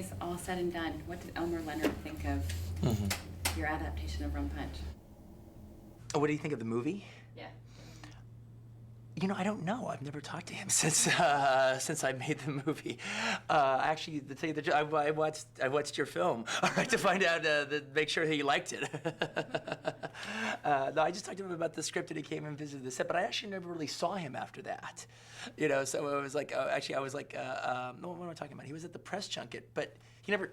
is all said and done, what did Elmer Leonard think of your adaptation of Rum Punch? Oh, what do you think of the movie? Yeah. You know, I don't know. I've never talked to him since I made the movie. Actually, to tell you the truth, I watched your film, all right, to find out, make sure he liked it. No, I just talked to him about the script and he came and visited the set, but I actually never really saw him after that. You know, so it was like, actually, I was like, no, what am I talking about? He was at the press junket, but he never.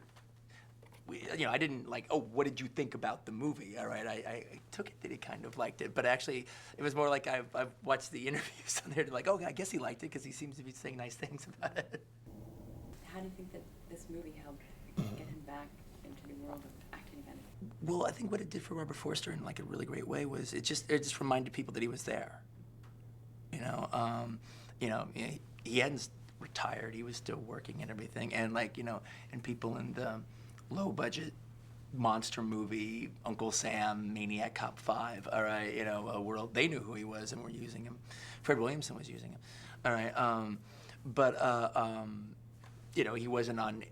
You know, I didn't like, oh, what did you think about the movie? All right, I took it that he kind of liked it, but actually, it was more like I've watched the interviews on there, like, oh, I guess he liked it because he seems to be saying nice things about it. How do you think that this movie helped get him back into the world of acting again? Well, I think what it did for Robert Forster in like a really great way was it just reminded people that he was there. You know, he hadn't retired; he was still working and everything, and like and people in the low budget monster movie, Uncle Sam, Maniac Cop 5, all right, a world, they knew who he was and were using him. Fred Williamson was using him, all right, he wasn't on,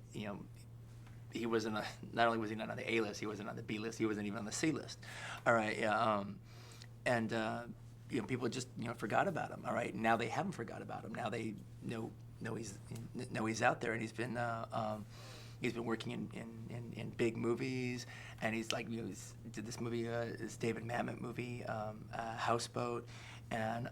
he wasn't, not only was he not on the A list, he wasn't on the B list, he wasn't even on the C list, all right, people just, forgot about him, all right, now they haven't forgot about him, now they know he's out there and he's been working in big movies, and he's like, did this movie, this David Mamet movie, Houseboat, and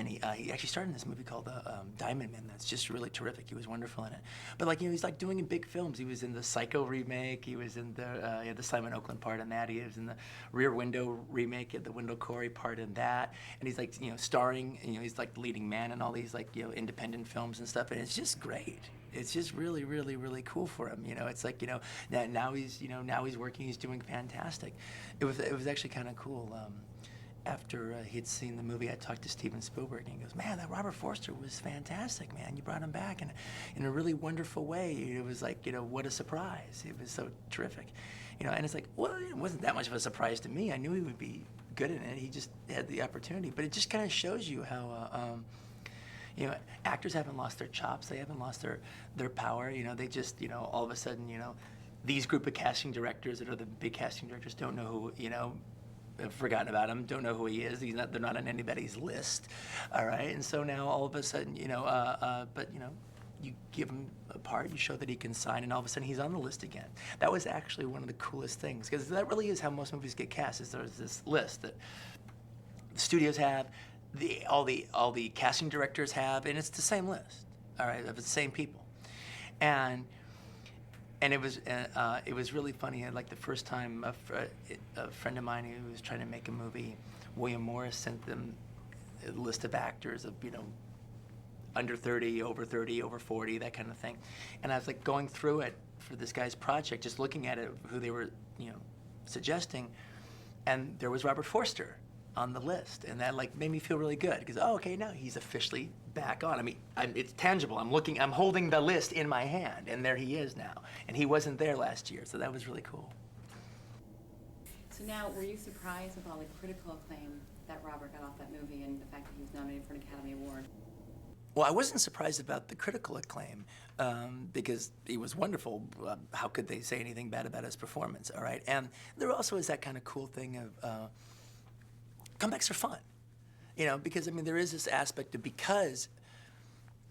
he actually starred in this movie called Diamond Man. That's just really terrific. He was wonderful in it. But like he's like doing in big films. He was in the Psycho remake. He was in the Simon Oakland part in that. He was in the Rear Window remake. He had the Wendell Corey part in that. And he's like starring. He's like the leading man in all these like independent films and stuff. And it's just great. It's just really, really, really cool for him. It's like now he's working. He's doing fantastic. It was actually kind of cool. After he'd seen the movie, I talked to Steven Spielberg, and he goes, "Man, that Robert Forster was fantastic, man. You brought him back in a really wonderful way. It was like, what a surprise. It was so terrific." And it's like, well, it wasn't that much of a surprise to me. I knew he would be good in it. He just had the opportunity. But it just kind of shows you how, actors haven't lost their chops. They haven't lost their power. They just, all of a sudden, these group of casting directors that are the big casting directors don't know who, have forgotten about him, don't know who he is. They're not on anybody's list, all right? And so now all of a sudden, you give him a part, you show that he can sign, and all of a sudden he's on the list again. That was actually one of the coolest things, because that really is how most movies get cast, is there's this list that the studios have, all the casting directors have, and it's the same list, all right, of the same people. And it was really funny. Like the first time a friend of mine who was trying to make a movie, William Morris, sent them a list of actors of under 30, over 40, that kind of thing. And I was like going through it for this guy's project, just looking at it, who they were suggesting, and there was Robert Forster on the list, and that like made me feel really good because okay, now he's officially back on. I mean, it's tangible. I'm holding the list in my hand, and there he is now. And he wasn't there last year, so that was really cool. So now, were you surprised with all the critical acclaim that Robert got off that movie and the fact that he was nominated for an Academy Award? Well, I wasn't surprised about the critical acclaim because he was wonderful. How could they say anything bad about his performance, all right? And there also is that kind of cool thing of comebacks are fun. Because, there is this aspect of because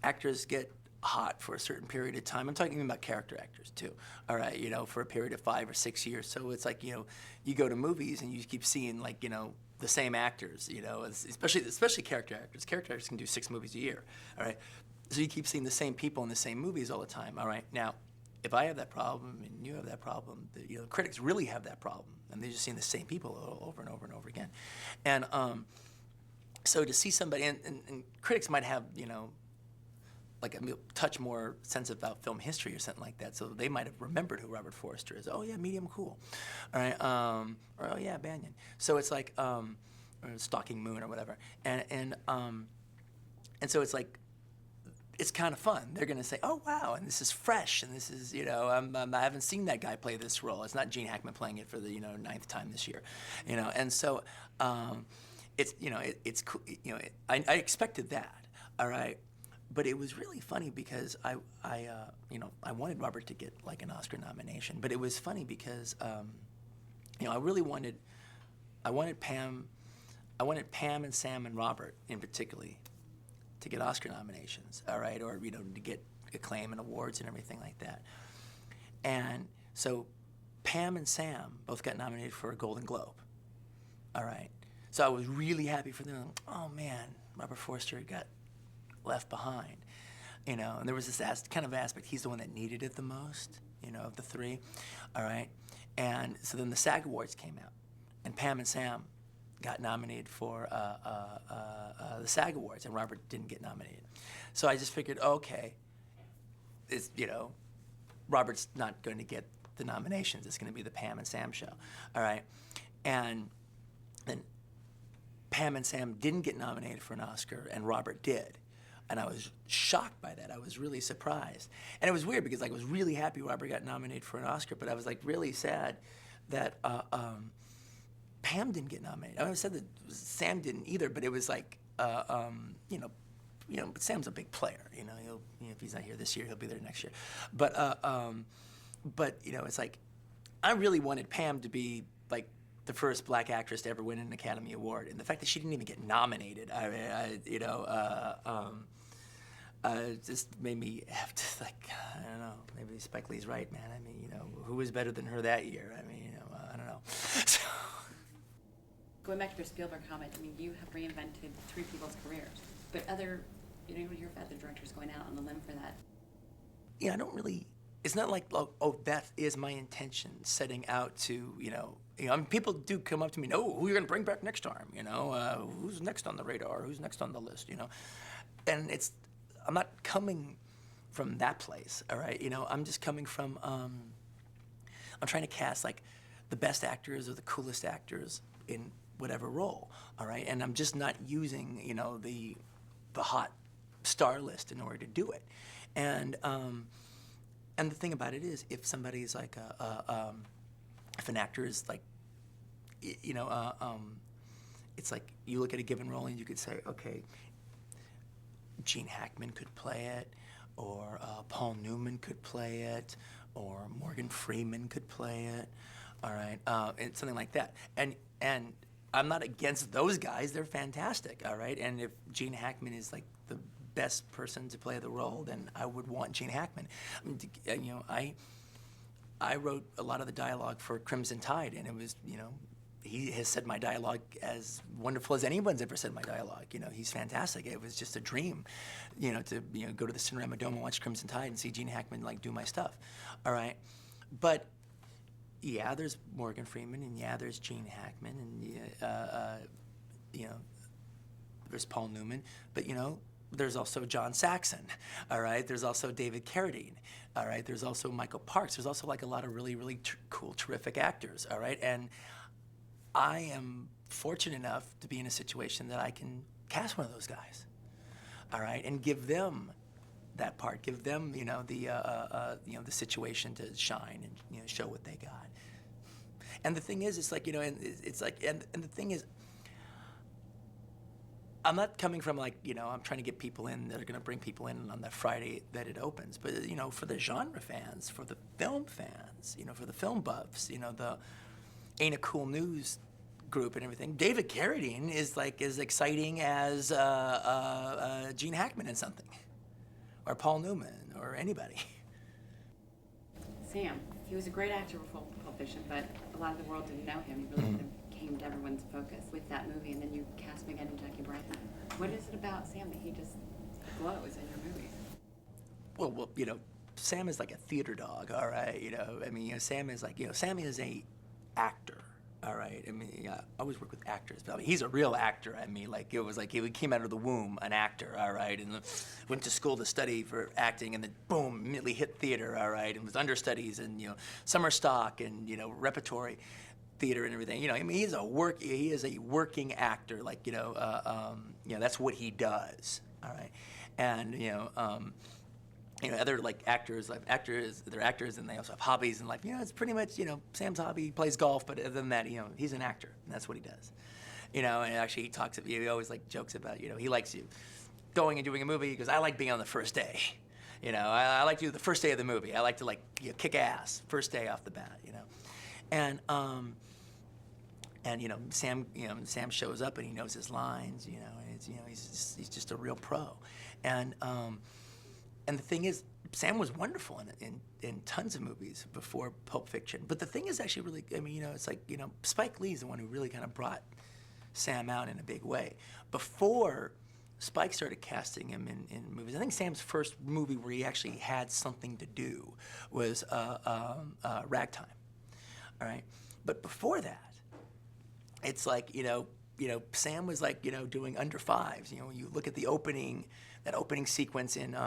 actors get hot for a certain period of time. I'm talking about character actors, too, all right, for a period of 5 or 6 years. So it's like, you go to movies and you keep seeing, like, the same actors, especially character actors. Character actors can do 6 movies a year, all right? So you keep seeing the same people in the same movies all the time, all right? Now, if I have that problem and you have that problem, critics really have that problem, and they're just seeing the same people over and over and over again. And so to see somebody, and critics might have, like a touch more sense about film history or something like that, so they might have remembered who Robert Forster is. Oh yeah, Medium Cool, all right, or oh yeah, Banyan. So it's like, or Stalking Moon or whatever, and so it's like, it's kind of fun. They're going to say, oh, wow, and this is fresh, and this is, I haven't seen that guy play this role. It's not Gene Hackman playing it for the, 9th time this year, and so it's, it's cool. I expected that, all right, but it was really funny because I wanted Robert to get like an Oscar nomination, but it was funny because I really wanted Pam and Sam and Robert in particular to get Oscar nominations, all right, or to get acclaim and awards and everything like that. And so Pam and Sam both got nominated for a Golden Globe, all right. So I was really happy for them. Oh man, Robert Forster got left behind, and there was this kind of aspect. He's the one that needed it the most, of the three, all right. And so then the SAG Awards came out, and Pam and Sam got nominated for the SAG Awards, and Robert didn't get nominated. So I just figured, okay, Robert's not going to get the nominations. It's going to be the Pam and Sam show, all right. And then Pam and Sam didn't get nominated for an Oscar, and Robert did. And I was shocked by that. I was really surprised. And it was weird because I was really happy Robert got nominated for an Oscar, but I was really sad that Pam didn't get nominated. I said that Sam didn't either, but it was but Sam's a big player. If he's not here this year, he'll be there next year. But it's I really wanted Pam to be the first black actress to ever win an Academy Award, and the fact that she didn't even get nominated, just made me have to I don't know, maybe Spike Lee's right, man. Who was better than her that year? I don't know. So. Going back to your Spielberg comment, you have reinvented three people's careers, but you don't hear of other directors going out on a limb for that. Yeah, I don't really. It's not like, oh, that is my intention, setting out to, people do come up to me, who are you going to bring back next time? Who's next on the radar? Who's next on the list? And I'm not coming from that place, all right? I'm just coming from, I'm trying to cast the best actors or the coolest actors in whatever role, all right? And I'm just not using, the hot star list in order to do it. And the thing about it is, if somebody's if an actor is it's you look at a given role and you could say, okay, Gene Hackman could play it, or Paul Newman could play it, or Morgan Freeman could play it, all right, and something like that. And I'm not against those guys; they're fantastic, all right. And if Gene Hackman is the best person to play the role, then I would want Gene Hackman. I wrote a lot of the dialogue for Crimson Tide, and it was, he has said my dialogue as wonderful as anyone's ever said my dialogue. He's fantastic. It was just a dream, to go to the Cinerama Dome and watch Crimson Tide and see Gene Hackman do my stuff. All right, but yeah, there's Morgan Freeman, and yeah, there's Gene Hackman, and there's Paul Newman, but there's also John Saxon, all right? There's also David Carradine, all right? There's also Michael Parks. There's also a lot of really, really cool, terrific actors, all right? And I am fortunate enough to be in a situation that I can cast one of those guys, all right? And give them that part, give them, the situation to shine and, show what they got. And the thing is, and the thing is, I'm not coming from I'm trying to get people in that are going to bring people in on that Friday that it opens. But, for the genre fans, for the film fans, for the film buffs, the Ain't a Cool News group and everything, David Carradine is as exciting as Gene Hackman in something, or Paul Newman, or anybody. Sam, he was a great actor before Pulp Fiction, but a lot of the world didn't know him. He really kind of came to everyone's focus with that movie, and then you cast him again in Jackie Brown. What is it about Sam that he just glows in your movies? Well, Sam is like a theater dog, all right? Sam is Sam is a actor, all right? I always work with actors, but he's a real actor. It was he came out of the womb an actor, all right? And went to school to study for acting, and then boom, immediately hit theater, all right? And was understudies and, summer stock and, repertory theater and everything. He is a working actor. That's what he does. All right, and other actors, they're actors and they also have hobbies and it's pretty much Sam's hobby. He plays golf, but other than that, he's an actor and that's what he does. And actually he always jokes about he likes you. going and doing a movie, he goes, I like being on the first day. You know, I like to do the first day of the movie. I like to kick ass first day off the bat. You know, and Sam shows up and he knows his lines. You know, and he's just a real pro, and the thing is, Sam was wonderful in tons of movies before Pulp Fiction. But the thing is actually really, I mean, it's like, Spike Lee's the one who really kind of brought Sam out in a big way. Before Spike started casting him in movies, I think Sam's first movie where he actually had something to do was Ragtime. All right, but before that, it's like Sam was like doing under fives. You look at that opening sequence in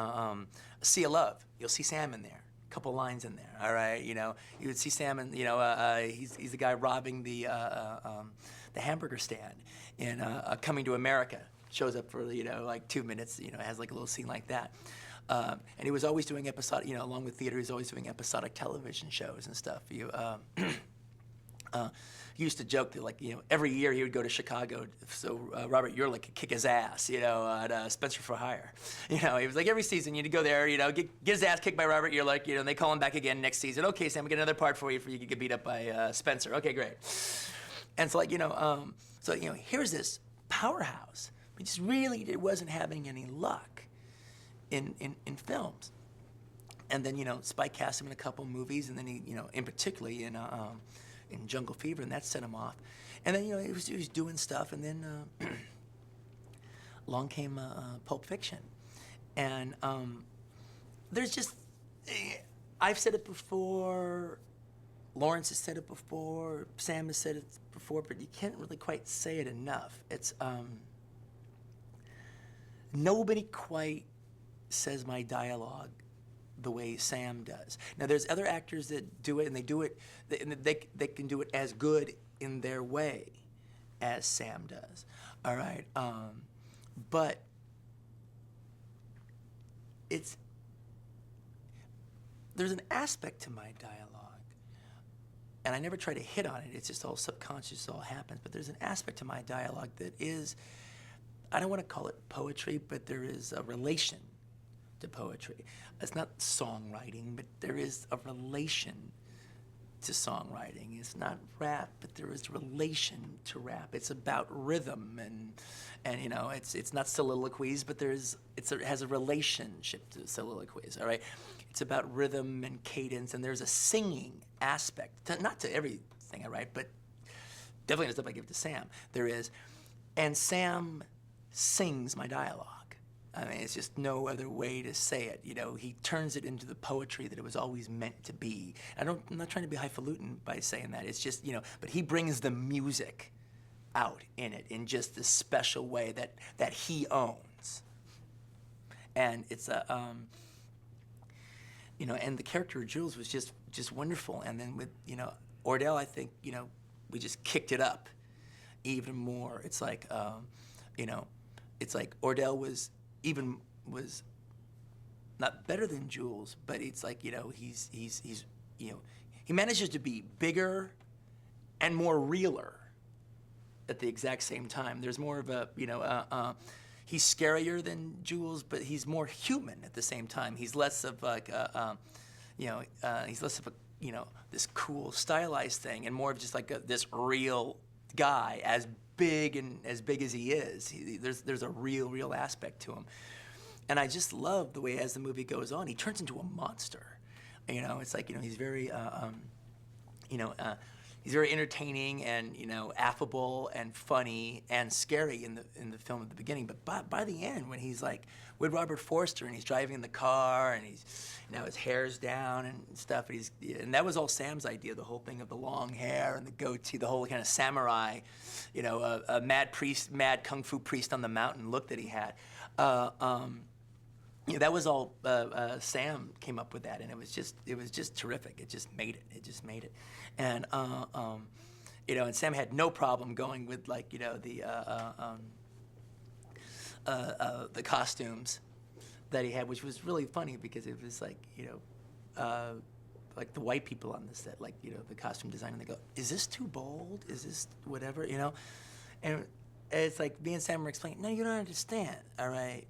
Sea of Love. You'll see Sam in there. A couple lines in there. All right, you would see Sam, and he's the guy robbing the hamburger stand in Coming to America. Shows up for like 2 minutes. Has like a little scene like that. And he was always doing episodic. Along with theater, he was always doing episodic television shows and stuff. He used to joke that, every year he would go to Chicago so Robert Urlich could kick his ass, at Spencer for Hire. He was like, every season you'd go there, get his ass kicked by Robert Urlich, and they call him back again next season. Okay, Sam, we get another part for you you could get beat up by Spencer. Okay, great. And so, here's this powerhouse, but just really it wasn't having any luck in films. And then, Spike cast him in a couple movies, and then he, in particularly in Jungle Fever, and that set him off. And then, he was doing stuff, and then along came Pulp Fiction. And there's just, I've said it before, Lawrence has said it before, Sam has said it before, but you can't really quite say it enough. It's, nobody quite says my dialogue the way Sam does. Now, there's other actors that do it, and they can do it as good in their way as Sam does. All right, but there's an aspect to my dialogue, and I never try to hit on it. It's just all subconscious, it all happens. But there's an aspect to my dialogue that is, I don't want to call it poetry, but there is a relation to poetry. It's not songwriting, but there is a relation to songwriting. It's not rap, but there is relation to rap. It's about rhythm and it's not soliloquies, but it has a relationship to soliloquies. All right, it's about rhythm and cadence, and there's a singing aspect, not to everything I write, but definitely the stuff I give to Sam. There is, and Sam sings my dialogue. I mean, it's just no other way to say it. He turns it into the poetry that it was always meant to be. I'm not trying to be highfalutin by saying that. It's just, but he brings the music out in it in just this special way that he owns. And it's and the character of Jules was just wonderful. And then with, Ordell, I think, we just kicked it up even more. It's like, it's like Ordell was not better than Jules, but it's like, he manages to be bigger and more realer at the exact same time. There's more of a, he's scarier than Jules, but he's more human at the same time. He's less of like, he's less of a, this cool stylized thing, and more of just like this real guy, as big as he is. There's a real aspect to him. And I just love the way as the movie goes on, he turns into a monster. It's like, he's very, he's very entertaining and, affable and funny and scary in the film at the beginning. But by the end, when he's like with Robert Forster and he's driving in the car and his hair's down and stuff, and that was all Sam's idea, the whole thing of the long hair and the goatee, the whole kind of samurai, a mad kung fu priest on the mountain look that he had. That was all Sam came up with that, and it was just terrific. It just made it. And and Sam had no problem going with like the costumes that he had, which was really funny because it was like like the white people on the set, like the costume designer, they go, "Is this too bold? Is this whatever?" And it's like me and Sam were explaining, "No, you don't understand. All right,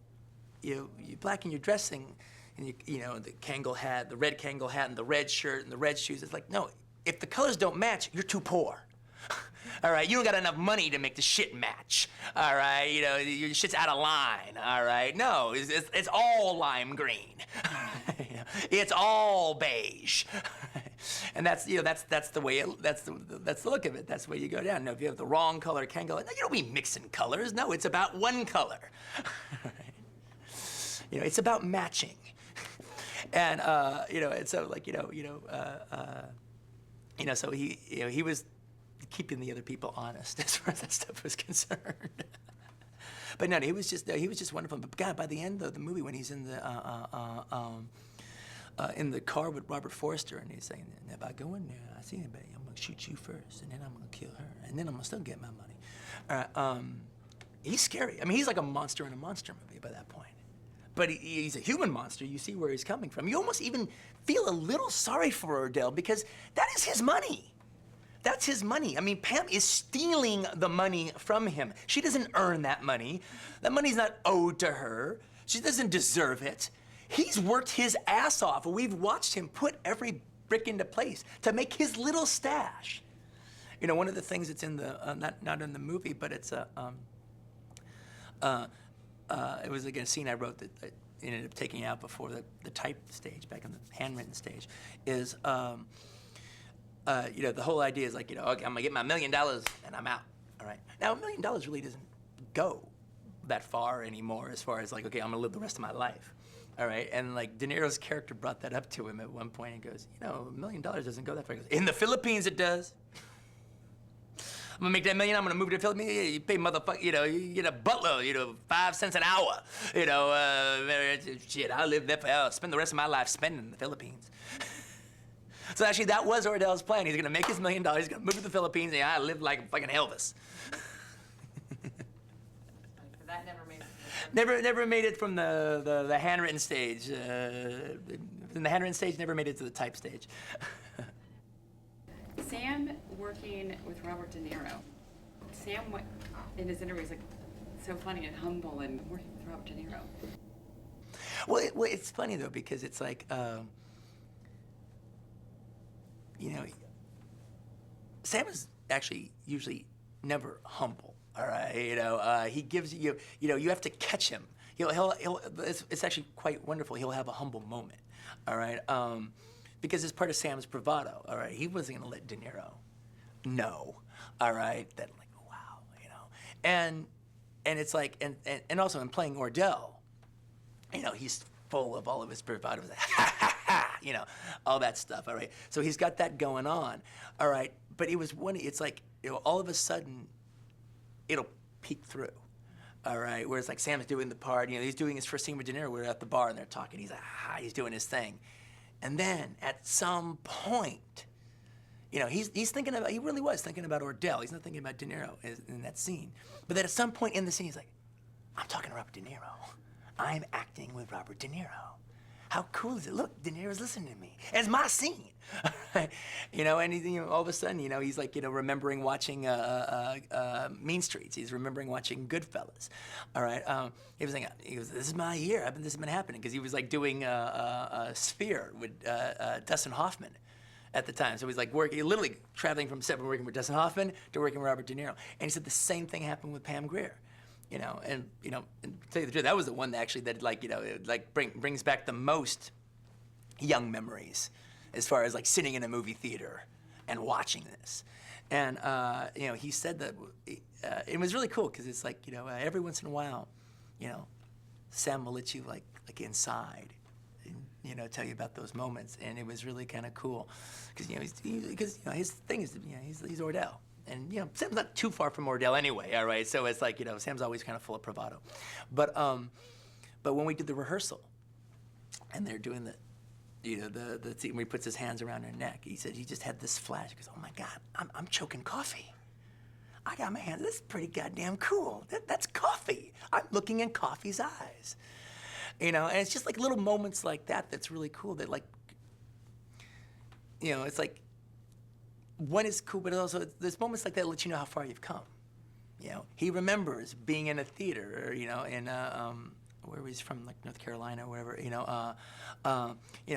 you're black and you're dressing, and you know, the Kangol hat, the red Kangol hat, and the red shirt, and the red shoes. It's like, no, if the colors don't match, you're too poor. All right, you don't got enough money to make the shit match. All right, you know, your shit's out of line. All right, no, it's all lime green. You know, it's all beige. And that's, you know, that's the way that's the look of it. That's the way you go down. Now, if you have the wrong color Kangol, no, you don't be mixing colors. No, it's about one color. You know, it's about matching. And you know, and so like so he was keeping the other people honest as far as that stuff was concerned. But no, he was just wonderful. But God, by the end of the movie, when he's in the car with Robert Forster, and he's saying, if I go in there, I see anybody, I'm gonna shoot you first, and then I'm gonna kill her, and then I'm gonna still get my money. He's scary. I mean, he's like a monster in a monster movie by that point. But he's a human monster. You see where he's coming from. You almost even feel a little sorry for Ordell because that is his money. That's his money. I mean, Pam is stealing the money from him. She doesn't earn that money. That money's not owed to her. She doesn't deserve it. He's worked his ass off. We've watched him put every brick into place to make his little stash. You know, one of the things that's in the, not in the movie, but it's it was like a scene I wrote that I ended up taking out before the type stage, back in the handwritten stage, is, you know, the whole idea is like, you know, okay, I'm gonna get my $1 million and I'm out, all right? Now, $1 million really doesn't go that far anymore as far as like, okay, I'm gonna live the rest of my life, all right? And like De Niro's character brought that up to him at one point and goes, you know, $1 million doesn't go that far. He goes, in the Philippines it does. I'm gonna make that $1 million, I'm gonna move to the Philippines, you pay motherfucker, you know, you get a butler, you know, 5 cents an hour, you know, shit, I'll live there I'll spend the rest of my life spending in the Philippines. So actually, that was Ordell's plan. He's gonna make his $1 million, he's gonna move to the Philippines, and I live like fucking Elvis. That never made it. Never made it from the handwritten stage. From the handwritten stage, never made it to the type stage. Sam working with Robert De Niro. Sam, in his interviews, like so funny and humble, and working with Robert De Niro. Well, it's funny though because it's like, you know, Sam is actually usually never humble. All right, you know, he gives you, you know, you have to catch him. It's actually quite wonderful. He'll have a humble moment. All right. Because it's part of Sam's bravado, all right? He wasn't gonna let De Niro know, all right, that like, wow, you know? And it's like, and also in playing Ordell, you know, he's full of all of his bravado, like, ha, ha, ha, you know, all that stuff, all right? So he's got that going on, all right? But it's like, you know, all of a sudden, it'll peek through, all right? Whereas like Sam's doing the part, you know, he's doing his first scene with De Niro, we're at the bar and they're talking, he's like, he's doing his thing. And then at some point, you know, he really was thinking about Ordell. He's not thinking about De Niro in that scene. But then at some point in the scene, he's like, I'm talking to Robert De Niro. I'm acting with Robert De Niro. How cool is it? Look, De Niro's listening to me. It's my scene. You know, and you know, all of a sudden, you know, he's like, you know, remembering watching Mean Streets. He's remembering watching Goodfellas. All right. He was this is my year. This has been happening because he was like doing Sphere with Dustin Hoffman at the time. So he's like literally traveling from set working with Dustin Hoffman to working with Robert De Niro. And he said the same thing happened with Pam Grier. You know, and to tell you the truth, that was the one that like, you know, like brings back the most young memories as far as like sitting in a movie theater and watching this. And you know, he said that it was really cool because it's like, you know, every once in a while, you know, Sam will let you like inside, and, you know, tell you about those moments, and it was really kind of cool because you know his thing is, you know, he's Ordell. And, you know, Sam's not too far from Ordell anyway, all right? So it's like, you know, Sam's always kind of full of bravado. But when we did the rehearsal, and they're doing the scene where he puts his hands around her neck, he said he just had this flash. He goes, oh, my God, I'm choking coffee. I got my hands, this is pretty goddamn cool. That's coffee. I'm looking in coffee's eyes. You know, and it's just like little moments like that that's really cool that, like, you know, it's like, one is cool, but also there's moments like that let you know how far you've come. You know, he remembers being in a theater, or, you know, in where he's from, like North Carolina or wherever,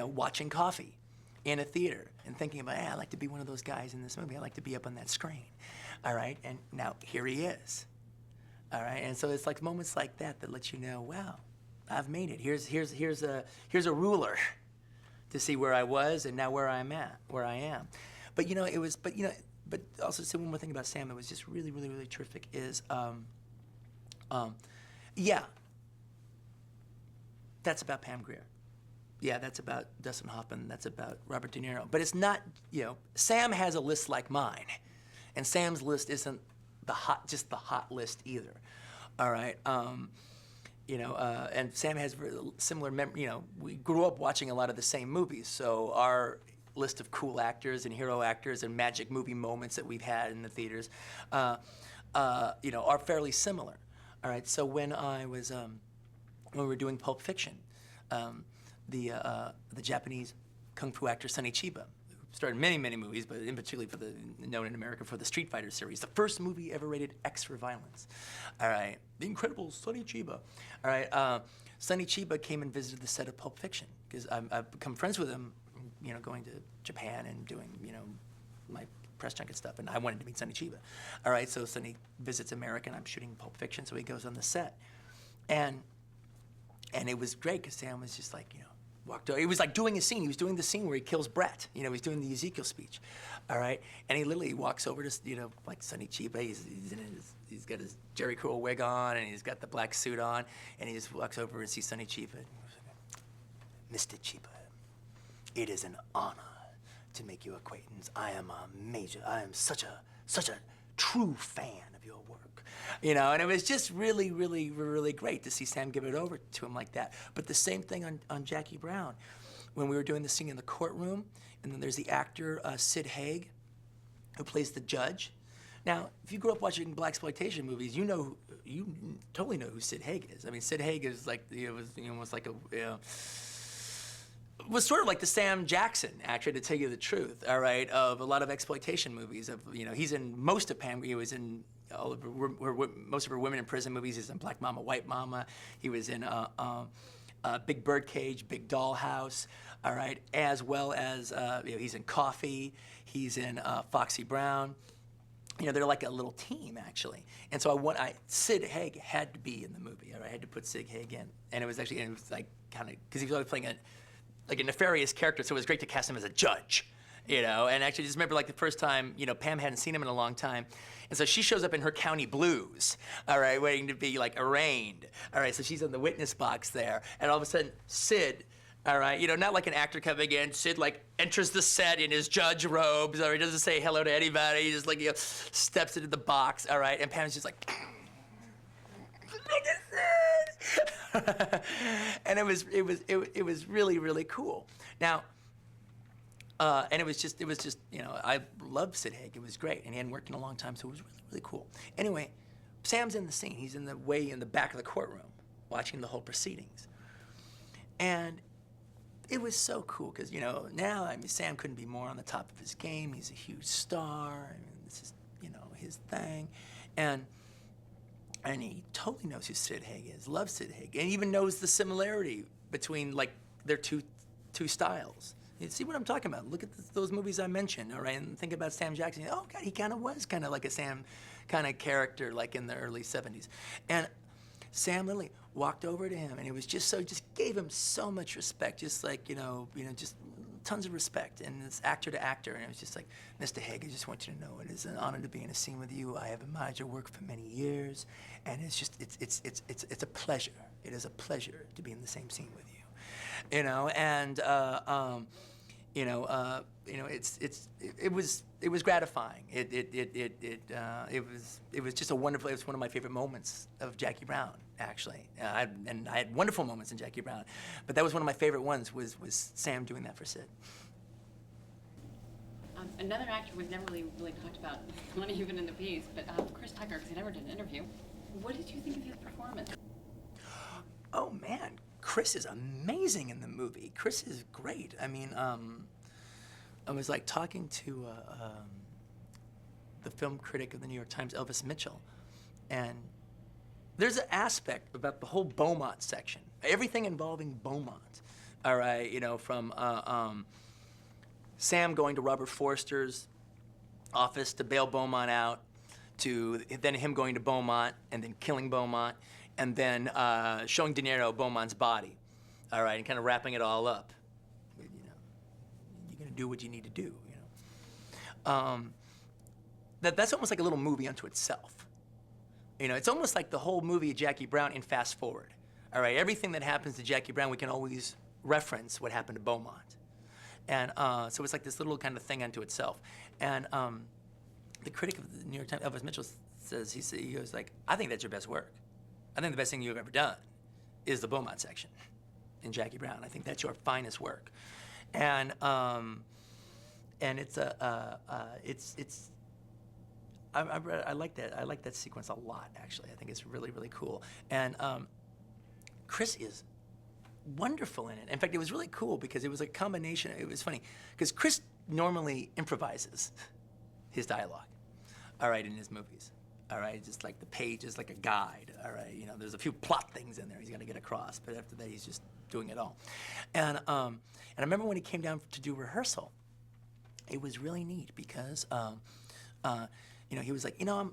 watching Coffee in a theater and thinking about, hey, I'd like to be one of those guys in this movie. I'd like to be up on that screen. All right, and now here he is. All right, and so it's like moments like that that let you know, wow, I've made it. Here's a ruler to see where I was and now where I am. But but also say one more thing about Sam that was just really, really, really terrific is, yeah, that's about Pam Grier. Yeah, that's about Dustin Hoffman. That's about Robert De Niro. But it's not, Sam has a list like mine, and Sam's list isn't just the hot list either. All right. And Sam has similar we grew up watching a lot of the same movies, so our list of cool actors and hero actors and magic movie moments that we've had in the theaters, are fairly similar. All right. So when we were doing Pulp Fiction, the Japanese kung fu actor Sonny Chiba, who starred in many movies, but in particular known in America for the Street Fighter series, the first movie ever rated X for violence. All right, the incredible Sonny Chiba. All right, Sonny Chiba came and visited the set of Pulp Fiction because I've become friends with him, going to Japan and doing, my press junket stuff, and I wanted to meet Sonny Chiba. All right, so Sonny visits America, and I'm shooting Pulp Fiction, so he goes on the set, and it was great because Sam was just like, walked over. He was like doing a scene. He was doing the scene where he kills Brett. He's doing the Ezekiel speech. All right, and he literally walks over to, like Sonny Chiba. He's got his Jerry Curl wig on, and he's got the black suit on, and he just walks over and sees Sonny Chiba. Mr. Chiba, it is an honor to make your acquaintance. I am such a true fan of your work. And it was just really, really, really great to see Sam give it over to him like that. But the same thing on Jackie Brown. When we were doing the scene in the courtroom, and then there's the actor, Sid Haig, who plays the judge. Now, if you grew up watching blaxploitation movies, you totally know who Sid Haig is. I mean, Sid Haig is like, was like was sort of like the Sam Jackson, actually, to tell you the truth, all right, of a lot of exploitation movies. He's in most of Pam. He was in all of most of her women in prison movies. He's in Black Mama, White Mama. He was in Big Birdcage, Big Dollhouse, all right, as well as he's in Coffee. He's in Foxy Brown. They're like a little team, actually. And so Sid Haig had to be in the movie. All right, I had to put Sid Haig in, and it was like kind of because he was always playing a nefarious character, so it was great to cast him as a judge, and actually just remember like the first time, Pam hadn't seen him in a long time, and so she shows up in her county blues, all right, waiting to be like arraigned, all right, so she's in the witness box there, and all of a sudden, Sid, all right, not like an actor coming in, Sid like enters the set in his judge robes, or he doesn't say hello to anybody, he just like, steps into the box, all right, and Pam's just like, and it was really, really cool. Now, and it was just I loved Sid Haig. It was great, and he hadn't worked in a long time, so it was really, really cool. Anyway, Sam's in the scene. He's in the back of the courtroom, watching the whole proceedings, and it was so cool because now Sam couldn't be more on the top of his game. He's a huge star. This is his thing, and he totally knows who Sid Haig is, loves Sid Haig, and even knows the similarity between like their two styles. You see what I'm talking about? Look at those movies I mentioned, all right, and think about Sam Jackson. Oh God, he kind of was kind of like a Sam kind of character, like in the early '70s, and Sam literally walked over to him, and it was just gave him so much respect, just like just tons of respect, and it's actor to actor, and it was just like, Mr. Haig, I just want you to know it is an honor to be in a scene with you. I have admired your work for many years, and it's a pleasure. It is a pleasure to be in the same scene with you, and it was gratifying. It was just a wonderful. It was one of my favorite moments of Jackie Brown, actually. I had wonderful moments in Jackie Brown, but that was one of my favorite ones. Was Sam doing that for Sid. Another actor we've never really talked about, not even in the piece, but Chris Tucker, because he never did an interview. What did you think of his performance? Oh man, Chris is amazing in the movie. Chris is great. I mean, I was like talking to the film critic of the New York Times, Elvis Mitchell, and there's an aspect about the whole Beaumont section, everything involving Beaumont, all right, you know, from Sam going to Robert Forster's office to bail Beaumont out, to then him going to Beaumont and then killing Beaumont, and then showing De Niro Beaumont's body, all right, and kind of wrapping it all up. You know, you're gonna do what you need to do, you know. That's almost like a little movie unto itself. You know, it's almost like the whole movie of Jackie Brown in fast forward. All right, everything that happens to Jackie Brown, we can always reference what happened to Beaumont. And so it's like this little kind of thing unto itself. And the critic of the New York Times, Elvis Mitchell, says, he goes like, I think that's your best work. I think the best thing you've ever done is the Beaumont section in Jackie Brown. I think that's your finest work. And it's I like that. I like that sequence a lot, actually. I think it's really, really cool. And Chris is wonderful in it. In fact, it was really cool because it was a combination. It was funny because Chris normally improvises his dialogue, all right, in his movies, all right, just like the page is like a guide, all right. You know, there's a few plot things in there he's got to get across, but after that, he's just doing it all. And I remember when he came down to do rehearsal, it was really neat because. You know, he was like, you know,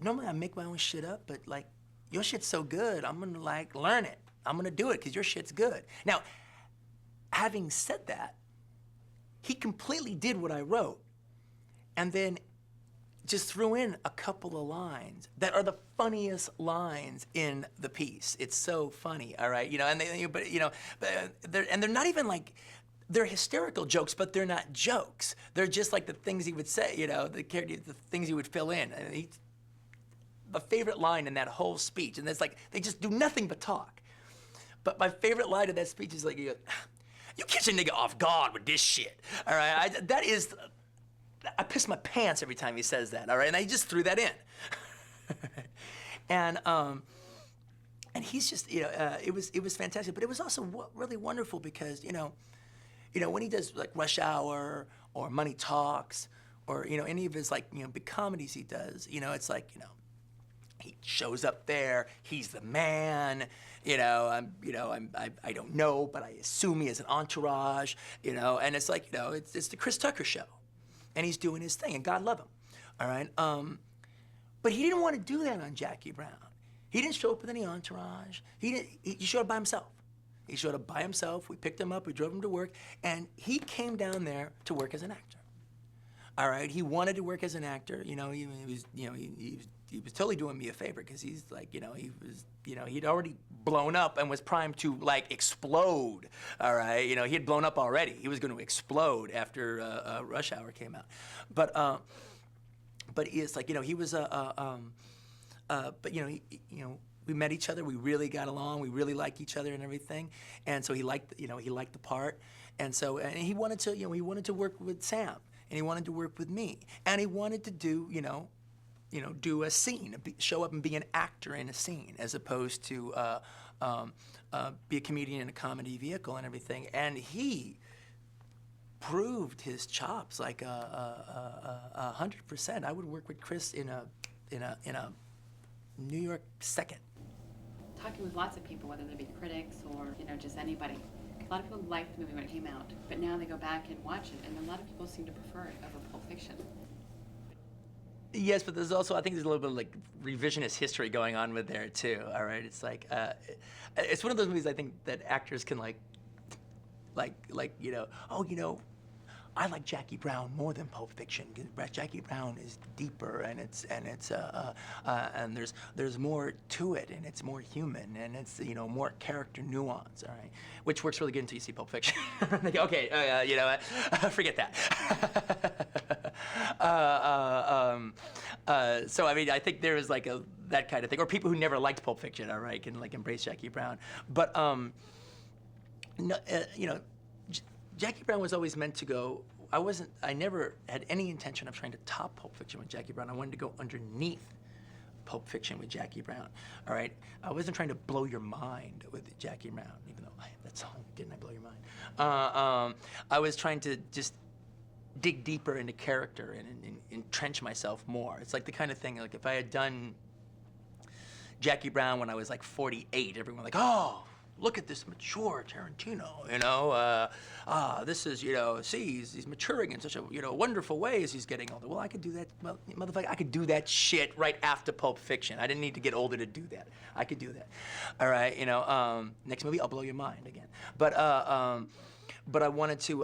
normally I make my own shit up, but like, your shit's so good, I'm gonna like learn it. I'm gonna do it because your shit's good. Now, having said that, he completely did what I wrote and then just threw in a couple of lines that are the funniest lines in the piece. It's so funny, all right? You know, and they're not even like, they're hysterical jokes, but they're not jokes. They're just like the things he would say, you know, the things he would fill in. And my favorite line in that whole speech, and it's like, they just do nothing but talk. But my favorite line of that speech is like, he goes, you catch a nigga off guard with this shit, all right? I piss my pants every time he says that, all right? And I just threw that in. And he's just, you know, it was fantastic, but it was also really wonderful because, you know, when he does like Rush Hour or Money Talks or, you know, any of his like, you know, big comedies he does, you know, it's like, you know, he shows up there, he's the man, I don't know, but I assume he has an entourage, you know, and it's like, you know, it's the Chris Tucker show. And he's doing his thing, and God love him, all right? But he didn't want to do that on Jackie Brown. He didn't show up with any entourage. He showed up by himself. He showed up by himself. We picked him up. We drove him to work. And he came down there to work as an actor. All right? He wanted to work as an actor. You know, he was totally doing me a favor because he's like, you know, he'd already blown up and was primed to, like, explode. All right? You know, he had blown up already. He was going to explode after Rush Hour came out. But it's like, you know, he was but, you know, we met each other. We really got along. We really liked each other and everything. And so he liked the part. And so he wanted to work with Sam, and he wanted to work with me, and he wanted to do, do a scene, show up and be an actor in a scene, as opposed to be a comedian in a comedy vehicle and everything. And he proved his chops like 100%. I would work with Chris in a New York second. Talking with lots of people, whether they be critics or, you know, just anybody, a lot of people liked the movie when it came out, but now they go back and watch it, and a lot of people seem to prefer it over Pulp Fiction. Yes, but there's also, I think there's a little bit of like revisionist history going on with there too, all right? It's like, it's one of those movies I think that actors can like, I like Jackie Brown more than Pulp Fiction. Jackie Brown is deeper, and there's more to it, and it's more human, and it's, you know, more character nuance, all right? Which works really good until you see Pulp Fiction. Like, okay, you know what? Forget that. So I mean, I think there is like that kind of thing, or people who never liked Pulp Fiction, all right, can like embrace Jackie Brown. But Jackie Brown was always meant to go. I never had any intention of trying to top Pulp Fiction with Jackie Brown. I wanted to go underneath Pulp Fiction with Jackie Brown. All right, I wasn't trying to blow your mind with Jackie Brown, even though that song, didn't I blow your mind? I was trying to just dig deeper into character and entrench myself more. It's like the kind of thing, like if I had done, Jackie Brown when I was like 48. Everyone like, oh, look at this mature Tarantino, you know. This is, you know, see, he's maturing in such a, you know, wonderful way as he's getting older. Well, I could do that, well, motherfucker, I could do that shit right after Pulp Fiction. I didn't need to get older to do that. I could do that. All right, you know, next movie, I'll blow your mind again. But I wanted to,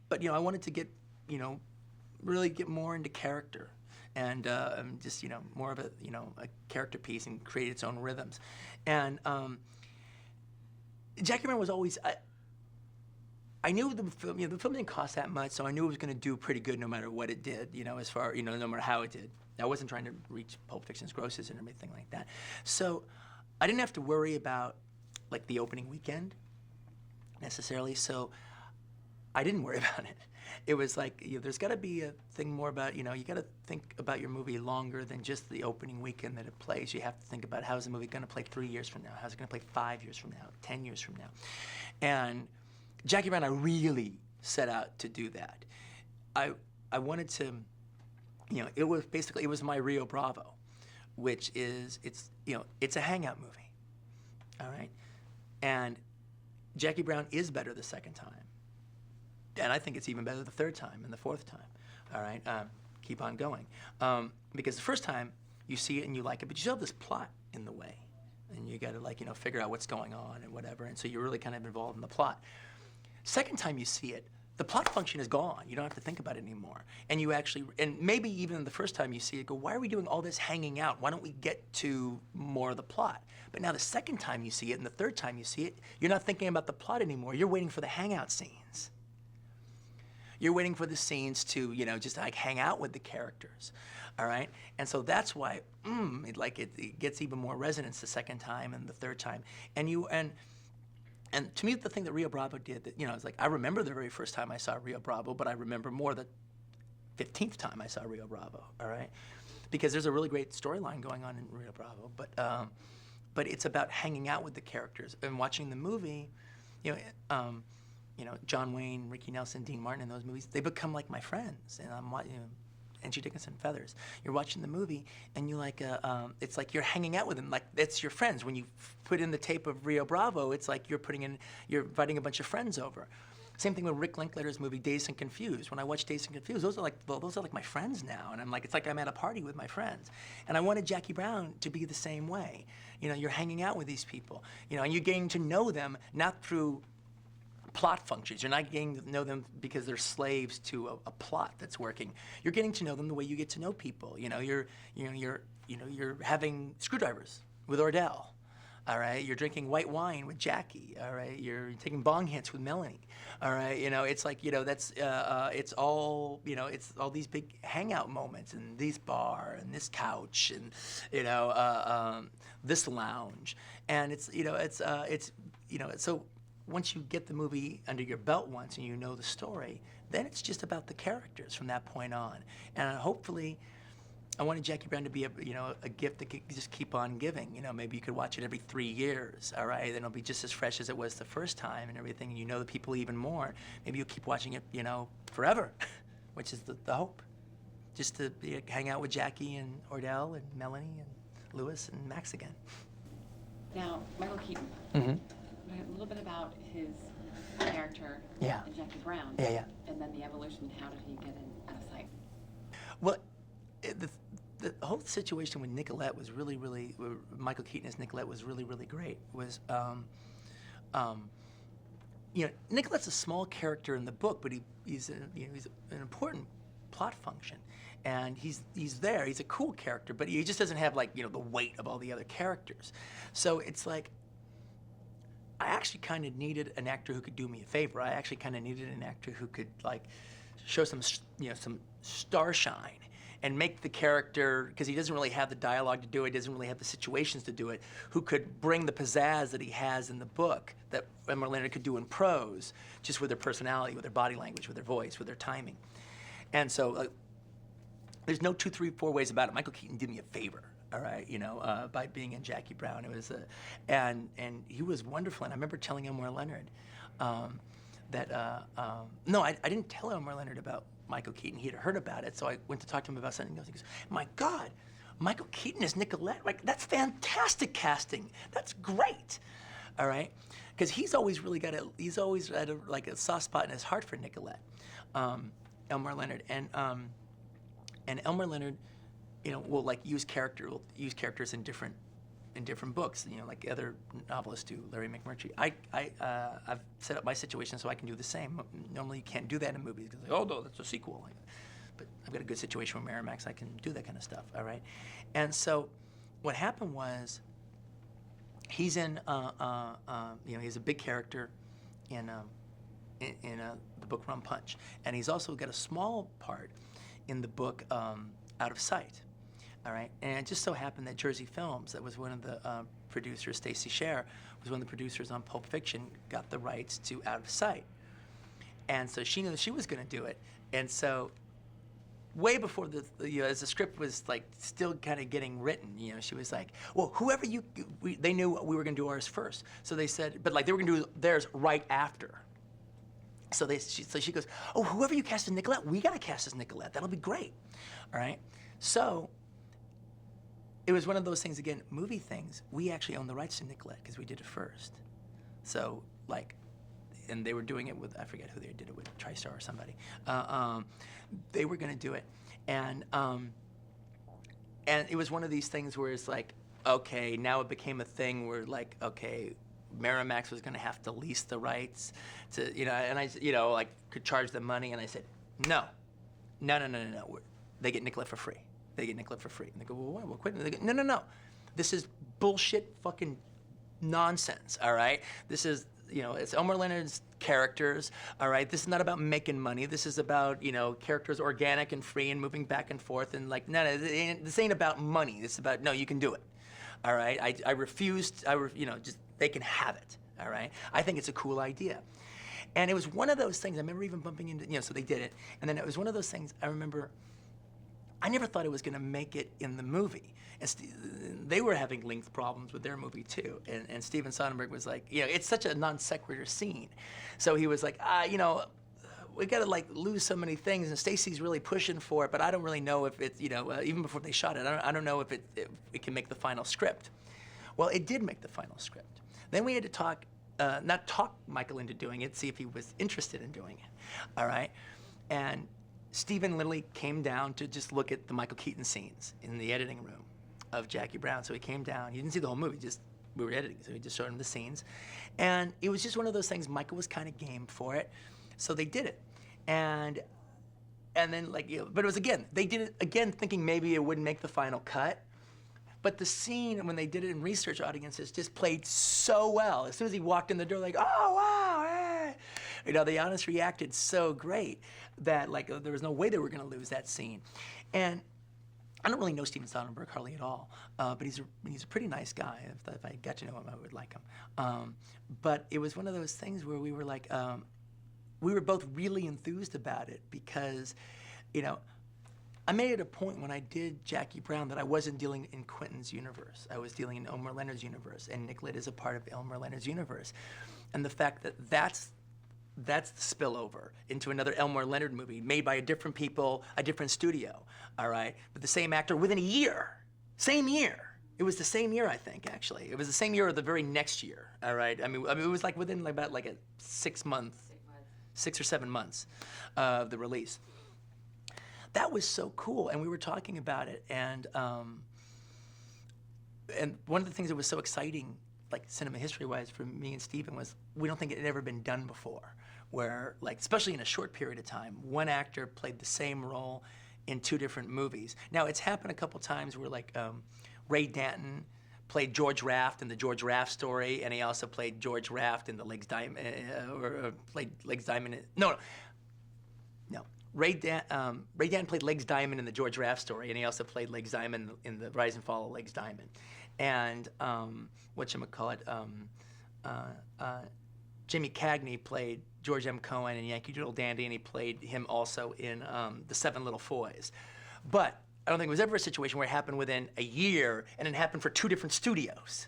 but, you know, I wanted to get, you know, really get more into character. And just, you know, more of a, you know, a character piece and create its own rhythms. And Jackie Brown was always, I knew the film, you know, the film didn't cost that much, so I knew it was going to do pretty good no matter what it did, you know, as far, you know, no matter how it did. I wasn't trying to reach Pulp Fiction's grosses and everything like that. So I didn't have to worry about, like, the opening weekend necessarily, so I didn't worry about it. It was like, you know, there's got to be a thing more about, you know, you got to think about your movie longer than just the opening weekend that it plays. You have to think about how's the movie going to play 3 years from now? How's it going to play 5 years from now, 10 years from now? And Jackie Brown, I really set out to do that. I wanted to, you know, it was basically, it was my Rio Bravo, which is, it's, you know, it's a hangout movie, all right? And Jackie Brown is better the second time. And I think it's even better the third time and the fourth time, all right? Keep on going. Because the first time, you see it and you like it, but you still have this plot in the way. And you gotta, like, you know, figure out what's going on and whatever, and so you're really kind of involved in the plot. Second time you see it, the plot function is gone. You don't have to think about it anymore. And you actually, and maybe even the first time you see it, go, why are we doing all this hanging out? Why don't we get to more of the plot? But now the second time you see it and the third time you see it, you're not thinking about the plot anymore. You're waiting for the hangout scenes. You're waiting for the scenes to, you know, just like hang out with the characters, all right? And so that's why, it gets even more resonance the second time and the third time. And to me, the thing that Rio Bravo did, that, you know, it's like, I remember the very first time I saw Rio Bravo, but I remember more the 15th time I saw Rio Bravo, all right? Because there's a really great storyline going on in Rio Bravo, but it's about hanging out with the characters and watching the movie, you know, John Wayne, Ricky Nelson, Dean Martin in those movies, they become like my friends. And I'm watching, you know, Angie Dickinson, Feathers. You're watching the movie, and you like, it's like you're hanging out with them, like that's your friends. When you put in the tape of Rio Bravo, it's like you're inviting a bunch of friends over. Same thing with Rick Linklater's movie Dazed and Confused. When I watch Dazed and Confused, those are like my friends now, and I'm like, it's like I'm at a party with my friends. And I wanted Jackie Brown to be the same way. You know, you're hanging out with these people, you know, and you're getting to know them not through plot functions. You're not getting to know them because they're slaves to a plot that's working. You're getting to know them the way you get to know people. You know, you're having screwdrivers with Ordell. All right, you're drinking white wine with Jackie. All right, you're taking bong hits with Melanie. All right, you know, it's like, you know, that's it's all, you know, it's all these big hangout moments, and this bar and this couch and, you know, this lounge, and it's, you know, it's you know, so. Once you get the movie under your belt once and you know the story, then it's just about the characters from that point on. And hopefully, I wanted Jackie Brown to be a gift that could just keep on giving. You know, maybe you could watch it every 3 years, all right? Then it'll be just as fresh as it was the first time and everything, and you know the people even more. Maybe you'll keep watching it, you know, forever, which is the hope. Just to hang out with Jackie and Ordell and Melanie and Lewis and Max again. Now, Michael Keaton. Mm-hmm. A little bit about his character in Jackie Brown. Yeah. And then the evolution. How did he get in out of sight? Well, the whole situation with Nicolette was really, Michael Keaton as Nicolette was really, really great. Was, you know, Nicolette's a small character in the book, but he's an important plot function. And he's there. He's a cool character, but he just doesn't have, like, you know, the weight of all the other characters. So it's like, I actually kind of needed an actor who could do me a favor. I actually kind of needed an actor who could, like, show some starshine and make the character, because he doesn't really have the dialogue to do it, doesn't really have the situations to do it, who could bring the pizzazz that he has in the book that Emerald Leonard could do in prose, just with their personality, with their body language, with their voice, with their timing. And so there's no 2, 3, 4 ways about it. Michael Keaton did me a favor. All right, you know, by being in Jackie Brown, it was, and he was wonderful. And I remember telling Elmore Leonard that no, I didn't tell Elmore Leonard about Michael Keaton. He had heard about it, so I went to talk to him about something else. He goes, "My God, Michael Keaton as Nicolette, like, that's fantastic casting. That's great, all right? Because he's always had a soft spot in his heart for Nicolette, Elmore Leonard. And Elmore Leonard, you know, will use characters in different books, you know, like other novelists do, Larry McMurtry. I've set up my situation so I can do the same. Normally you can't do that in movies because, oh no, that's a sequel. But I've got a good situation with Miramax. I can do that kind of stuff, all right? And so what happened was he's in, you know, he's a big character in the book Rum Punch. And he's also got a small part in the book Out of Sight. All right, and it just so happened that Jersey Films, that was one of the producers, Stacy Scher, was one of the producers on Pulp Fiction, got the rights to Out of Sight. And so she knew that she was going to do it. And so way before you know, as the script was like still kind of getting written, you know, she was like, well, whoever they knew we were going to do ours first. So they said, but like they were going to do theirs right after. So she goes, oh, whoever you cast as Nicolette, we got to cast as Nicolette. That'll be great. All right. So it was one of those things, again, movie things. We actually own the rights to Nicolette because we did it first. So, like, and they were doing it with, I forget who they did it with, TriStar or somebody. They were going to do it. And it was one of these things where it's like, okay, now it became a thing where, like, okay, Miramax was going to have to lease the rights to, you know, and I, you know, like, could charge them money. And I said, no. They get Nicolette for free. They get Nicolette for free. And they go, well, what? Quit. They go, no. This is bullshit fucking nonsense, all right? This is, you know, it's Elmore Leonard's characters, all right? This is not about making money. This is about, you know, characters organic and free and moving back and forth and like, no, this ain't about money. This is about, no, you can do it, all right? I refused, you know, just, they can have it, all right? I think it's a cool idea. And it was one of those things, I remember even bumping into, you know, so they did it. And then it was one of those things, I remember, I never thought it was going to make it in the movie. And they were having length problems with their movie too. And Steven Soderbergh was like, you know, it's such a non sequitur scene. So he was like, you know, we got to like lose so many things. And Stacy's really pushing for it, but I don't really know if it's, you know, even before they shot it, I don't know if it can make the final script. Well, it did make the final script. Then we had to talk, not talk Michael into doing it, see if he was interested in doing it, all right? And Steven literally came down to just look at the Michael Keaton scenes in the editing room of Jackie Brown. So he came down, he didn't see the whole movie, just we were editing, so he just showed him the scenes. And it was just one of those things, Michael was kind of game for it, so they did it. And then like, you know, but it was again, they did it again thinking maybe it wouldn't make the final cut. But the scene, when they did it in research audiences, just played so well. As soon as he walked in the door, like, oh, wow, hey. You know, the audience reacted so great that, like, there was no way they were going to lose that scene. And I don't really know Steven Soderbergh hardly at all, but he's a pretty nice guy. If I got to know him, I would like him. But it was one of those things where we were like, we were both really enthused about it because, you know, I made it a point when I did Jackie Brown that I wasn't dealing in Quentin's universe. I was dealing in Elmore Leonard's universe, and Nicolette is a part of Elmore Leonard's universe. And the fact that that's the spillover into another Elmore Leonard movie made by a different people, a different studio, all right? But the same actor within a year, same year. It was the same year, I think, actually. It was the same year or the very next year, all right? I mean it was like within like about like a 6 or 7 months of the release. That was so cool, and we were talking about it, and one of the things that was so exciting, like cinema history-wise, for me and Steven was we don't think it had ever been done before, where, like, especially in a short period of time, one actor played the same role in 2 different movies. Now, it's happened a couple times where, like, Ray Danton played George Raft in the George Raft story, and he also played George Raft in the Legs Diamond, or played Legs Diamond. No. Ray Danton played Legs Diamond in the George Raft story, and he also played Legs Diamond in the Rise and Fall of Legs Diamond. And whatchamacallit, Jimmy Cagney played George M. Cohen in Yankee Doodle Dandy, and he played him also in The Seven Little Foys. But I don't think it was ever a situation where it happened within a year, and it happened for 2 different studios.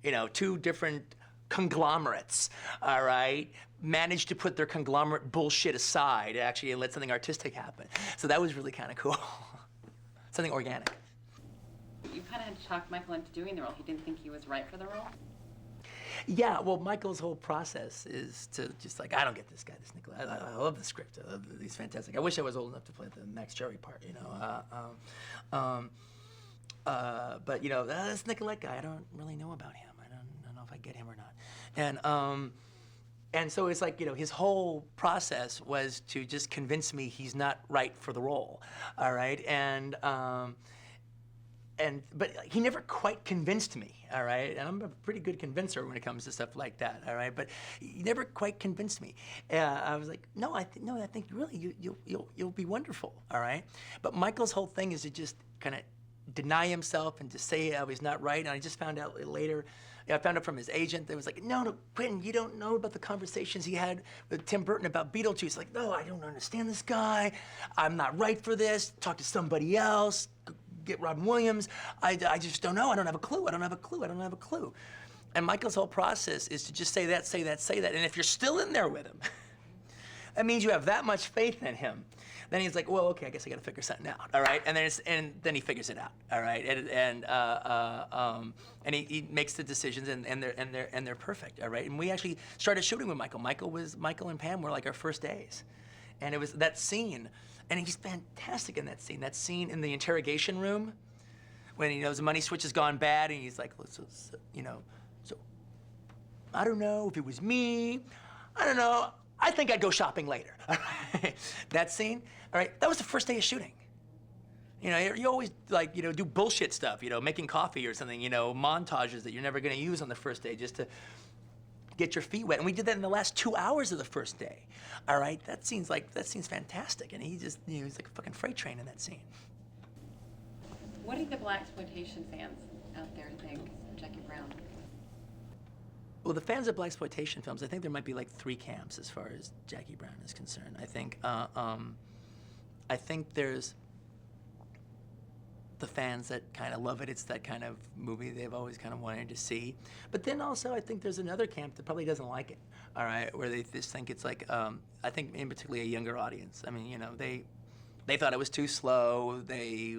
You know, 2 different conglomerates, all right, managed to put their conglomerate bullshit aside actually and let something artistic happen. So that was really kind of cool. Something organic. you kind of had to talk Michael into doing the role. He didn't think he was right for the role. Yeah, well, Michael's whole process is to just like, I don't get this guy, this Nicola. I love the script. He's fantastic. I wish I was old enough to play the Max Cherry part, you know. But you know, this Nicolette guy, I don't really know about him. I don't know if I get him or not. And so it's like, you know, his whole process was to just convince me he's not right for the role, all right? But he never quite convinced me, all right? And I'm a pretty good convincer when it comes to stuff like that, all right? But he never quite convinced me. I was like, no, I think really you'll be wonderful, all right? But Michael's whole thing is to just kind of deny himself and to say how he's not right. And I just found out later, I found out from his agent that was like, no, Quentin, you don't know about the conversations he had with Tim Burton about Beetlejuice. Like, no, I don't understand this guy. I'm not right for this. Talk to somebody else. Get Robin Williams. I just don't know. I don't have a clue. I don't have a clue. And Michael's whole process is to just say that. And if you're still in there with him, that means you have that much faith in him. Then he's like, well, okay, I guess I got to figure something out, all right? And then he figures it out, all right? And he makes the decisions, and they're perfect, all right? And we actually started shooting with Michael. Michael and Pam were like our first days, and it was that scene, and he's fantastic in that scene. That scene in the interrogation room, when he knows the money switch has gone bad, and he's like, so I don't know if it was me, I don't know. I think I'd go shopping later. That scene, all right, that was the first day of shooting. You know, you always like, you know, do bullshit stuff, you know, making coffee or something, you know, montages that you're never gonna use on the first day just to get your feet wet. And we did that in the last 2 hours of the first day, all right? That scene's fantastic. And he just, you know, he's like a fucking freight train in that scene. What do the blaxploitation fans out there think of Jackie Brown? Well, the fans of blaxploitation films, I think there might be like 3 camps as far as Jackie Brown is concerned. I think there's the fans that kind of love it. It's that kind of movie they've always kind of wanted to see. But then also, I think there's another camp that probably doesn't like it. All right, where they just think it's like, I think in particularly a younger audience. I mean, you know, they thought it was too slow. They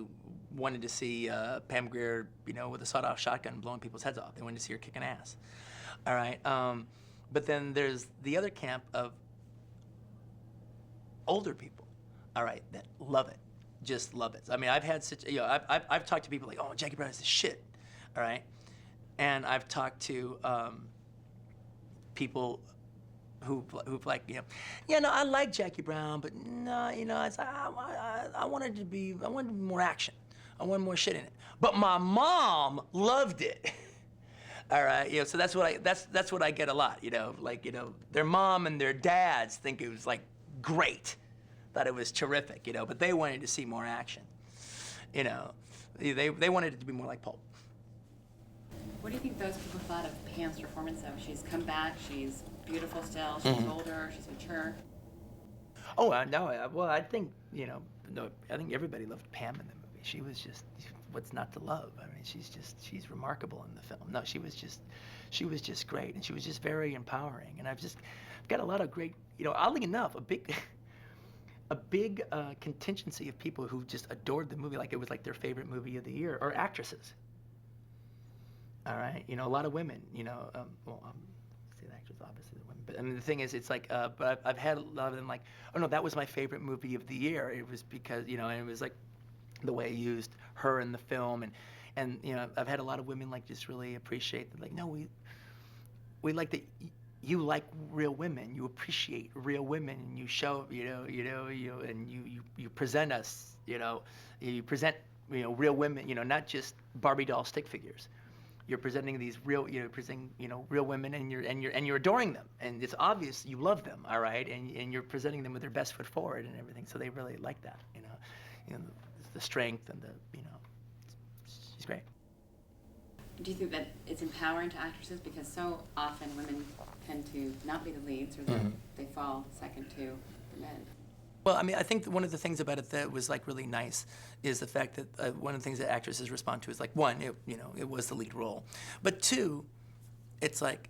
wanted to see Pam Grier, you know, with a sawed-off shotgun blowing people's heads off. They wanted to see her kicking ass. All right, but then there's the other camp of older people, all right, that love it, just love it. I mean, I've had such, you know, I've talked to people like, oh, Jackie Brown is the shit, all right, and I've talked to people who've like, you know, yeah, no, I like Jackie Brown, but no, you know, I wanted more action, I wanted more shit in it, but my mom loved it. All right, you know, so that's what I get a lot, you know, like, you know, their mom and their dads think it was like great, thought it was terrific, you know, but they wanted to see more action, you know, they wanted it to be more like Pulp. What do you think those people thought of Pam's performance though? She's come back, she's beautiful still, she's older, she's mature. Oh, no, well, I think, you know, no, I think everybody loved Pam in the movie. She was just, what's not to love? I mean, she's remarkable in the film. No, she was just great, and she was just very empowering. And I've got a lot of great, you know, oddly enough, a big contingency of people who just adored the movie, like it was like their favorite movie of the year, are actresses. All right, you know, a lot of women, you know, say the actors, obviously the women, but I mean, the thing is, it's like, but I've had a lot of them like, oh no, that was my favorite movie of the year. It was because, you know, and it was like, the way he used her in the film, and you know, I've had a lot of women like just really appreciate that, like, no, we like that you like real women, you appreciate real women, and you show, and you present us, you present, real women, not just Barbie doll stick figures. You're presenting these real, real women, and you're adoring them, and it's obvious you love them, all right, and you're presenting them with their best foot forward and everything, so they really like that, the strength and she's great. Do you think that it's empowering to actresses, because so often women tend to not be the leads, or they fall second to the men? Well, I mean, I think one of the things about it that was like really nice is the fact that one of the things that actresses respond to is like, one, it was the lead role, but two, it's like,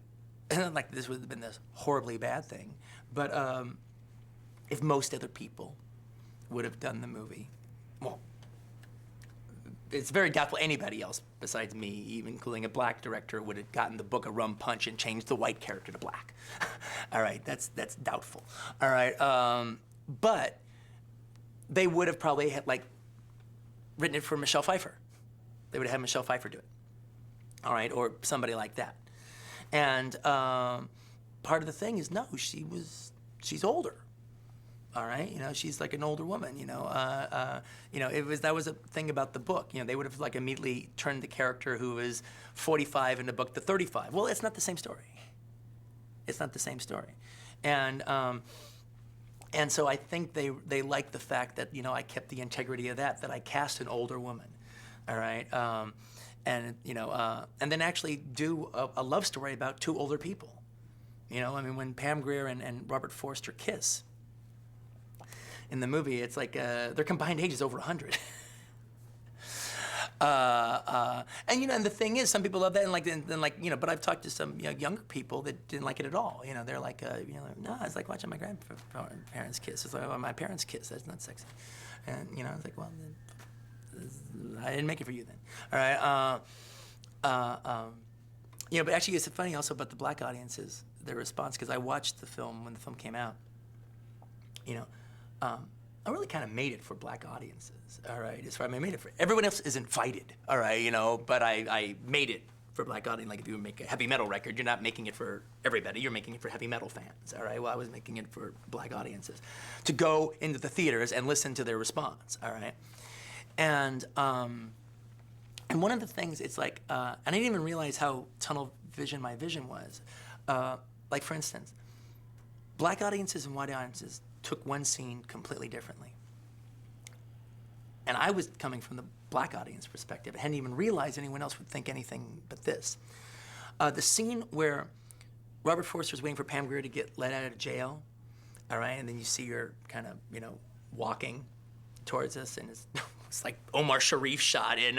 like this would have been this horribly bad thing, but if most other people would have done the movie, well, it's very doubtful anybody else besides me, even including a black director, would have gotten the book of Rum Punch and changed the white character to black. All right, that's doubtful. All right, but they would have probably had, like, written it for Michelle Pfeiffer. They would have had Michelle Pfeiffer do it. All right, or somebody like that. And part of the thing is, no, she's older. All right, you know, she's like an older woman. You know, that was a thing about the book. You know, they would have like immediately turned the character who was 45 in the book to 35. Well, it's not the same story. It's not the same story, and so I think they liked the fact that, you know, I kept the integrity of that I cast an older woman. All right, and you know, and then actually do a love story about two older people. You know, I mean, when Pam Grier and Robert Forster kiss in the movie, it's like their combined age is over 100. And you know, and the thing is, some people love that, and like, you know, but I've talked to some, you know, younger people that didn't like it at all. You know, they're like, you know, no, it's like watching my grandparents kiss. It's like, oh, my parents kiss. That's not sexy. And you know, it's like, well, I didn't make it for you then. All right. You know, but actually, it's funny also about the black audiences, their response, because I watched the film when the film came out. You know, I really kind of made it for black audiences. All right, I made it for everyone else is invited. All right, you know, but I made it for black audience. Like if you make a heavy metal record, you're not making it for everybody. You're making it for heavy metal fans. All right. Well, I was making it for black audiences to go into the theaters and listen to their response. All right. And one of the things, it's like, and I didn't even realize how tunnel vision my vision was. Like, for instance, black audiences and white audiences took one scene completely differently. And I was coming from the black audience perspective. I hadn't even realized anyone else would think anything but this. The scene where Robert Forster's waiting for Pam Grier to get let out of jail, all right, and then you see her kind of, you know, walking towards us, and it's like Omar Sharif shot in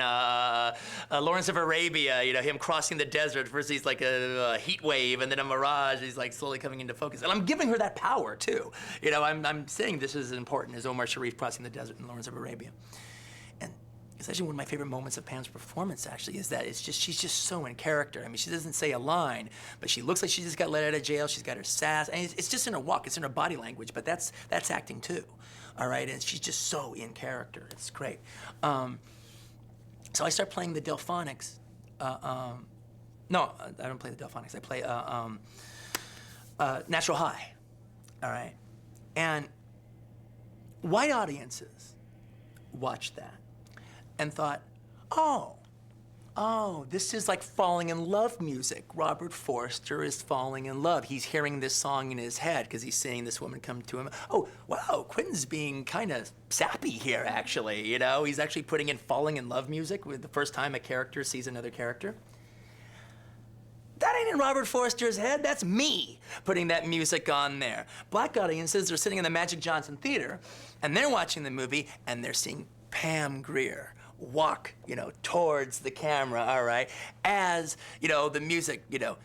Lawrence of Arabia, you know, him crossing the desert. First he's like a heat wave, and then a mirage. He's like slowly coming into focus. And I'm giving her that power too. You know, I'm saying this is as important as Omar Sharif crossing the desert in Lawrence of Arabia. And it's actually one of my favorite moments of Pam's performance, actually, is that she's just so in character. I mean, she doesn't say a line, but she looks like she just got let out of jail. She's got her sass, and it's just in her walk, it's in her body language, but that's acting too. All right, and she's just so in character. It's great. So I start playing the Delphonics. No, I don't play the Delphonics. I play Natural High. All right, and white audiences watched that and thought, oh, this is like falling in love music. Robert Forster is falling in love. He's hearing this song in his head because he's seeing this woman come to him. Oh, wow, Quentin's being kind of sappy here, actually. You know, he's actually putting in falling in love music with the first time a character sees another character. That ain't in Robert Forster's head. That's me putting that music on there. Black audiences are sitting in the Magic Johnson Theater, and they're watching the movie, and they're seeing Pam Grier walk, you know, towards the camera, all right, as, you know, the music, you know,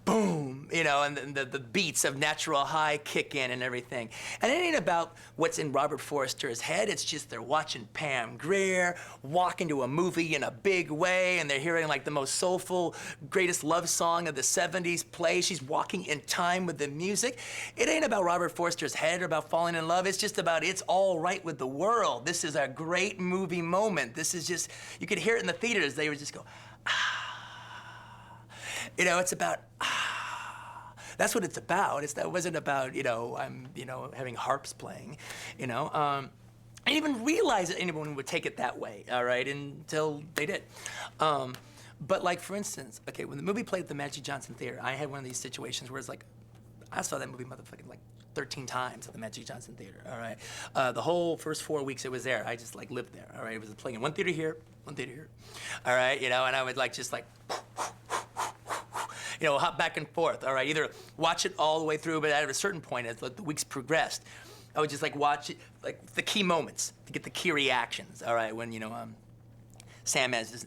boom, you know, and the beats of Natural High kick in and everything. And it ain't about what's in Robert Forster's head. It's just they're watching Pam Grier walk into a movie in a big way, and they're hearing like the most soulful, greatest love song of the 70s play. She's walking in time with the music. It ain't about Robert Forster's head or about falling in love. It's just about it's all right with the world. This is a great movie moment. This is just, you could hear it in the theaters. They would just go, ah. You know, it's about, that's what it's about. That wasn't about, you know, I'm, you know, having harps playing, you know. I didn't even realize that anyone would take it that way, all right, until they did. But like, for instance, okay, when the movie played at the Magic Johnson Theater, I had one of these situations where it's like, I saw that movie motherfucking like 13 times at the Magic Johnson Theater, all right? The whole first 4 weeks it was there, I just like lived there, all right? It was playing in one theater here, all right, you know, and I would like just like, you know, hop back and forth, all right? Either watch it all the way through, but at a certain point, as like, the weeks progressed, I would just like watch it, like the key moments to get the key reactions, all right? When, you know, Sam has his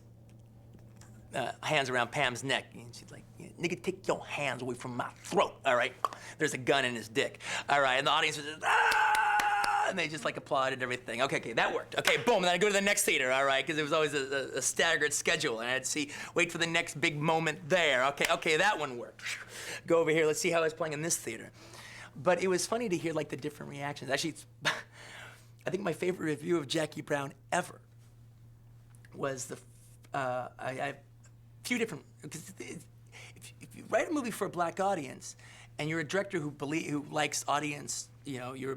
hands around Pam's neck, and she's like, nigga, take your hands away from my throat, all right? There's a gun in his dick, all right? And the audience was just, ah! and they just like applauded and everything. Okay, that worked. Okay, boom, and then I go to the next theater, all right, because it was always a staggered schedule, and I'd wait for the next big moment there. Okay, that one worked. Go over here, let's see how it's playing in this theater. But it was funny to hear like the different reactions. Actually, I think my favorite review of Jackie Brown ever was I have a few different, because if you write a movie for a black audience and you're a director who likes audience, you know, you're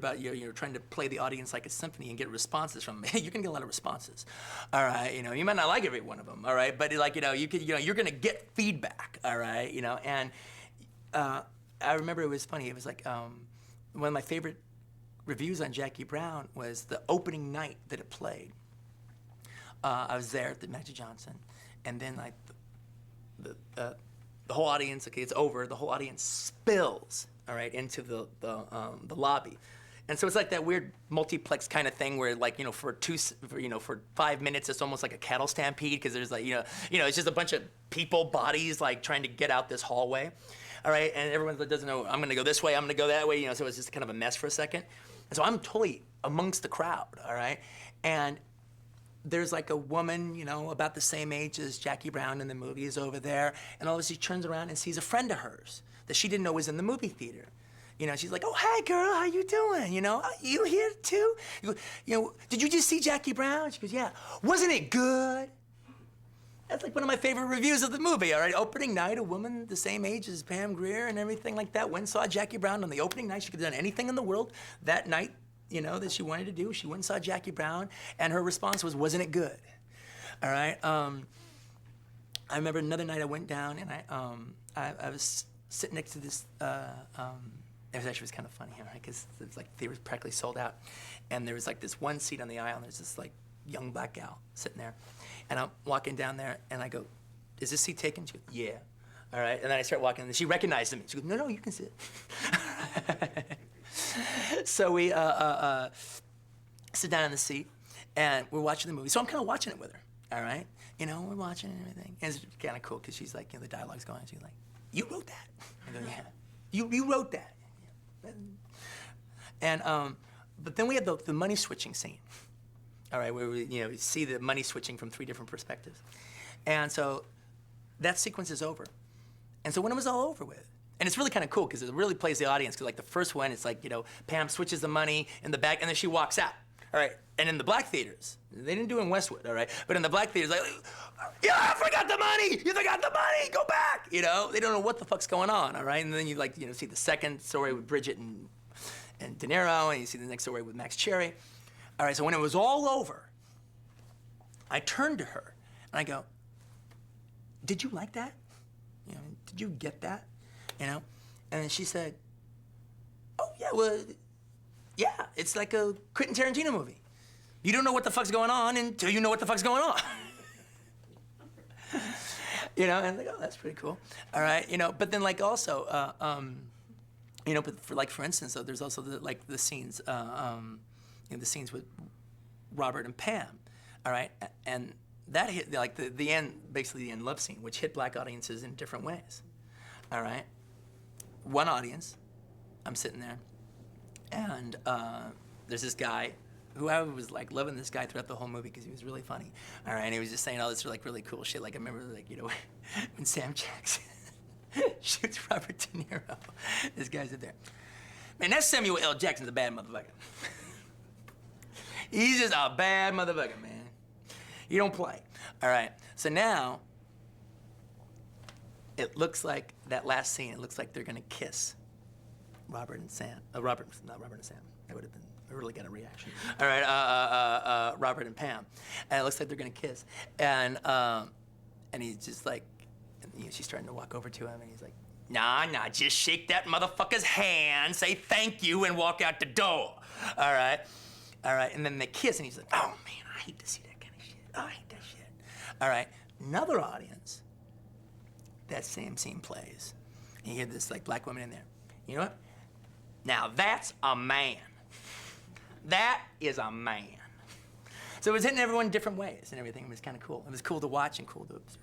trying to play the audience like a symphony and get responses from them, you're gonna get a lot of responses, all right? You know, you might not like every one of them, all right? But like, you're gonna get feedback, all right? You know, and I remember it was funny. It was like one of my favorite reviews on Jackie Brown was the opening night that it played. I was there at the Magic Johnson, and then like the whole audience, okay, it's over. The whole audience spills, all right, into the lobby, and so it's like that weird multiplex kind of thing where, like, for 5 minutes, it's almost like a cattle stampede because there's like it's just a bunch of people, bodies, like trying to get out this hallway, all right, and everyone doesn't know. I'm gonna go this way. I'm gonna go that way. So it's just kind of a mess for a second, and so I'm totally amongst the crowd, all right, and there's like a woman, about the same age as Jackie Brown in the movie is over there, and all of a sudden she turns around and sees a friend of hers that she didn't know was in the movie theater. She's like, "Oh, hey, girl, how you doing? You here too? Did you just see Jackie Brown?" She goes, "Yeah. Wasn't it good?" That's like one of my favorite reviews of the movie, all right? Opening night, a woman the same age as Pam Grier and everything like that went and saw Jackie Brown on the opening night. She could have done anything in the world that night, that she wanted to do. She went and saw Jackie Brown, and her response was, "Wasn't it good?" All right? I remember another night I went down, and I was sitting next to this, it was kind of funny, because it was like they were practically sold out. And there was like this one seat on the aisle, and there's this like young black gal sitting there. And I'm walking down there, and I go, "Is this seat taken?" She goes, "Yeah." All right, and then I start walking, and she recognized me. She goes, No, you can sit." So we sit down in the seat, and we're watching the movie. So I'm kind of watching it with her, all right? We're watching and everything. And it's kind of cool, because she's like, the dialogue's going, she's like, "You wrote that?" I go, "Yeah." You wrote that? And, but then we had the money switching scene, all right, where we see the money switching from 3 different perspectives. And so that sequence is over. And so when it was all over with, and it's really kind of cool because it really plays the audience, because like the first one, it's like, Pam switches the money in the back, and then she walks out, all right? And in the black theaters, they didn't do it in Westwood, all right? But in the black theaters, like, "Yeah, I forgot the money! You forgot the money! Go back!" They don't know what the fuck's going on, all right? And then you see the second story with Bridget and De Niro, and you see the next story with Max Cherry. All right, so when it was all over, I turned to her, and I go, "Did you like that? Did you get that?" And then she said, "Oh, yeah, well, yeah, it's like a Quentin Tarantino movie. You don't know what the fuck's going on until you know what the fuck's going on." And I'm like, "Oh, that's pretty cool." All right, but then like also, but for instance, though, there's also the scenes, the scenes with Robert and Pam, all right, and that hit like the end, basically the end love scene, which hit black audiences in different ways, all right. One audience, I'm sitting there, and there's this guy who I was like loving this guy throughout the whole movie because he was really funny, all right, and he was just saying all this like really cool shit. Like I remember when Sam Jackson shoots Robert De Niro, this guy's in there. "Man, that Samuel L. Jackson's a bad motherfucker. He's just a bad motherfucker, man. He don't play." All right, so now it looks like that last scene, it looks like they're gonna kiss Robert and Sam. Not Robert and Sam. That would have been really got a reaction. All right, Robert and Pam. And it looks like they're gonna kiss. And he's just like, she's starting to walk over to him, and he's like, nah, just shake that motherfucker's hand, say thank you, and walk out the door. All right, and then they kiss, and he's like, "Oh man, I hate to see that kind of shit. Oh, I hate that shit." All right, another audience, that same scene plays, and you hear this like black woman in there. You know what? Now that's a man. That is a man. So it was hitting everyone different ways and everything. It was kind of cool. It was cool to watch and cool to observe.